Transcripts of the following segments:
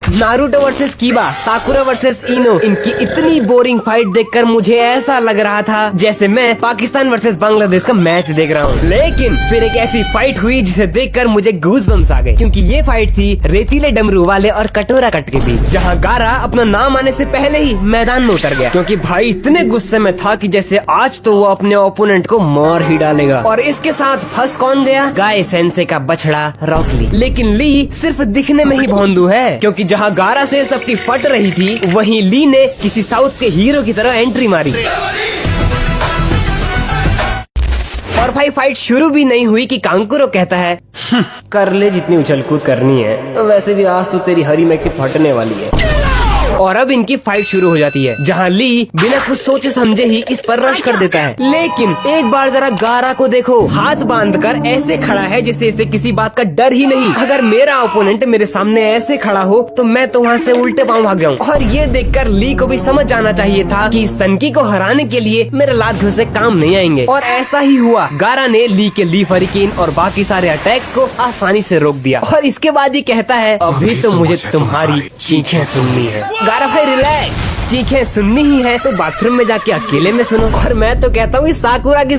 Naruto versus Kiba, Sakura versus Ino, इनकी इतनी boring fight देखकर मुझे ऐसा लग रहा था जैसे मैं पाकिस्तान वर्सेस बांग्लादेश का मैच देख रहा हूँ। लेकिन फिर एक ऐसी फाइट हुई जिसे देखकर मुझे गूज़बम्स आ गए, क्योंकि ये फाइट थी रेतीले डमरू वाले और कटोरा कट के बीच, जहाँ गारा अपना नाम आने से पहले ही मैदान में उतर गया, क्योंकि भाई इतने गुस्से में था कि जैसे आज तो वो अपने ओपोनेंट को मार ही डालेगा। और इसके साथ फंस कौन गया? गाय सेंसे का बछड़ा रॉक ली। लेकिन ली सिर्फ दिखने में ही भोंदू है, क्योंकि जहाँ गारा से सबकी फट रही थी वहीं ली ने किसी साउथ के हीरो की तरह एंट्री मारी। और भाई फाइट शुरू भी नहीं हुई कि कांकुरो कहता है कर ले जितनी उछल कूद करनी है, वैसे भी आज तो तेरी हरी मैक्सी फटने वाली है। और अब इनकी फाइट शुरू हो जाती है, जहाँ ली बिना कुछ सोचे समझे ही इस पर रश कर देता है। लेकिन एक बार जरा गारा को देखो, हाथ बांधकर ऐसे खड़ा है जैसे इसे किसी बात का डर ही नहीं। अगर मेरा ओपोनेंट मेरे सामने ऐसे खड़ा हो तो मैं तो वहाँ से उल्टे पांव भाग जाऊँ। और ये देखकर ली को भी समझ जाना चाहिए था कि सनकी को हराने के लिए मेरे लात घुसे काम नहीं आएंगे। और ऐसा ही हुआ, गारा ने ली के लीफ हरिकेन और बाकी सारे अटैक्स को आसानी से रोक दिया। और इसके बाद ही कहता है अभी तो मुझे तुम्हारी चीखें सुननी है। गारा भाई रिलैक्स, चीखें सुननी ही है तो बाथरूम में जाके अकेले में सुनो। और मैं तो कहता हूँ साकुरा की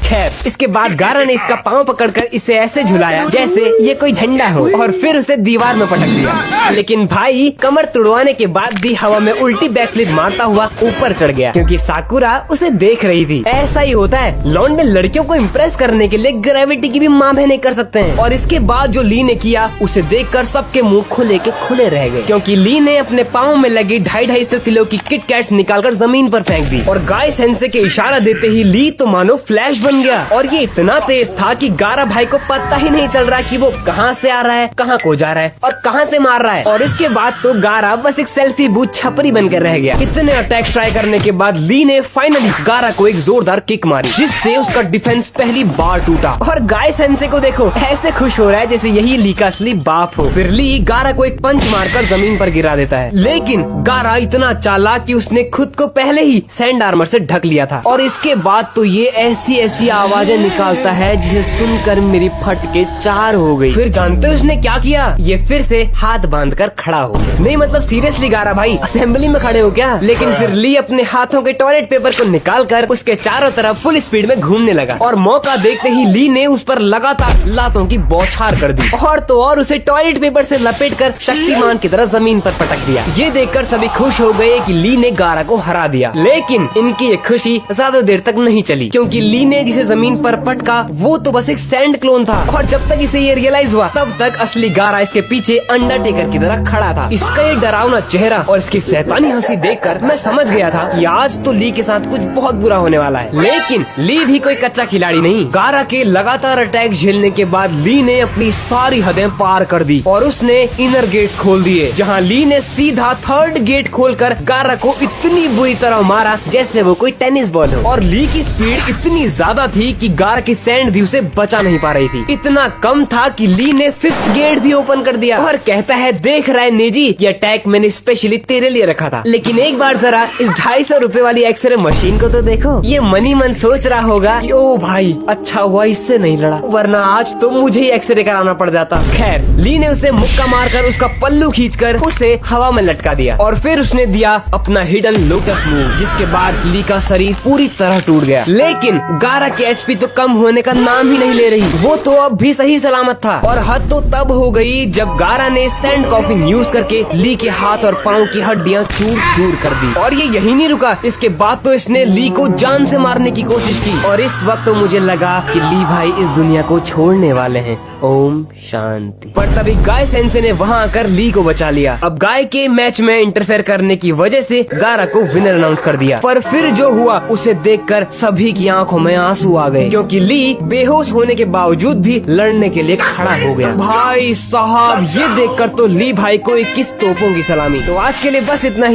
खैर, इसके बाद गारा ने इसका पांव पकड़कर इसे ऐसे झुलाया जैसे ये कोई झंडा हो, और फिर उसे दीवार में पटक दिया। लेकिन भाई कमर तुड़वाने के बाद भी हवा में उल्टी बैकफ्लिप मारता हुआ ऊपर चढ़ गया, क्योंकि साकुरा उसे देख रही थी। ऐसा ही होता है, लौंडे लड़कियों को इम्प्रेस करने के लिए ग्रेविटी की भी माँ बहने कर सकते हैं। और इसके बाद जो ली ने किया उसे देखकर सबके मुंह खुले के खुले रह गए, क्योंकि ली ने अपने पाँव में लगी 250-250 किलो की किट कैट्स निकालकर जमीन पर फेंक दी। और गाय सेंसे के इशारा देते ही ली तो मानो फ्लैश बन गया। और ये इतना तेज था कि गारा भाई को पता ही नहीं चल रहा कि वो कहाँ से आ रहा है, कहाँ को जा रहा है और कहाँ से मार रहा है। और इसके बाद तो गारा बस एक सेल्फी बूथ छपरी बनकर रह गया। इतने अटैक ट्राई करने के बाद ली ने फाइनली गारा को एक जोरदार किक मारी, जिससे उसका डिफेंस पहली बार टूटा। और गाय सेंसे को देखो, ऐसे खुश हो रहा है जैसे यही ली का असली बाप हो। फिर ली गारा को एक पंच मारकर जमीन पर गिरा देता है। लेकिन गारा इतना चालाक कि उसने खुद को पहले ही सैंड आर्मर से ढक लिया था। और इसके बाद तो ये ऐसी ऐसी आवाजें निकालता है जिसे सुनकर मेरी फटके 4 हो गई। फिर जानते हो उसने क्या किया? ये फिर से हाथ बांधकर खड़ा हो गया। नहीं मतलब सीरियसली गारा भाई, असेंबली में खड़े हो क्या? लेकिन फिर ली अपने हाथों के टॉयलेट पेपर को निकालकर उसके चारों तरफ फुल स्पीड में घूमने लगा। और मौका देखते ही ली ने उस पर लगातार लातों की बौछार कर दी, और तो और उसे टॉयलेट पेपर से लपेटकर शक्तिमान की तरह जमीन पर पटक दिया। ये देखकर सभी खुश हो गए कि ली ने गारा को हरा दिया। लेकिन इनकी ये खुशी ज्यादा देर तक नहीं चली, क्योंकि ली ने जिसे जमीन पर पटका वो तो बस एक सैंड क्लोन था। और जब तक इसे ये रियलाइज हुआ तब तक असली गारा इसके पीछे अंडरटेकर की तरह खड़ा था। इसका ये डरावना चेहरा और इसकी शैतानी हंसी देखकर मैं समझ गया था कि आज तो ली के साथ कुछ बहुत बुरा होने वाला है। लेकिन ली भी कोई कच्चा खिलाड़ी नहीं। गारा के लगातार अटैक झेलने के बाद ली ने अपनी सारी हदें पार कर दी और उसने इनर गेट्स खोल दिए, जहाँ ली ने सीधा 3rd गेट खोलकर गारा को इतनी बुरी तरह मारा जैसे वो कोई टेनिस बॉल हो। और ली की स्पीड इतनी ज्यादा थी कि गारा की सैंड भी उसे बचा नहीं पा रही थी। इतना कम था कि ली ने 5th गेट भी ओपन कर दिया और कहता है देख रहा है नेजी, ये अटैक मैंने स्पेशली तेरे लिए रखा था। लेकिन एक बार जरा इस 250 रुपए वाली एक्सरे मशीन को तो देखो। ये मनी मन सोच रहा होगा कि ओ भाई अच्छा हुआ इससे नहीं लड़ा, वरना आज तो मुझे ही एक्सरे कराना पड़ जाता। खैर ली ने उसे मुक्का मारकर उसका पल्लू खींचकर उसे हवा में लटका दिया, और फिर उसने दिया अपना हिडन लोटस मूव, जिसके बाद ली का शरीर पूरी तरह टूट गया। लेकिन गारा के एचपी तो कम होने का नाम ही नहीं ले रही, वो तो अब भी सही सलामत था। और हद तो तब हो गई जब गारा ने सैंड कॉफिन यूज करके ली के हाथ और पाँव की हड्डियां चूर चूर कर दी। और ये यही नहीं रुका, इसके बाद तो इसने ली को जान से मारने की कोशिश की। और इस वक्त तो मुझे लगा कि ली भाई इस दुनिया को छोड़ने वाले हैं। ओम शांति। पर तभी गाय सेंसे ने वहाँ आकर ली को बचा लिया। अब गाय के मैच में इंटरफेयर करने की वजह से गारा को विनर अनाउंस कर दिया। पर फिर जो हुआ उसे देखकर सभी की आंखों में आंसू आ गए, क्योंकि ली बेहोश होने के बावजूद भी लड़ने के लिए खड़ा हो गया। भाई साहब ये देखकर तो ली भाई को 21 तोपों की सलामी। तो आज के लिए बस इतना ही।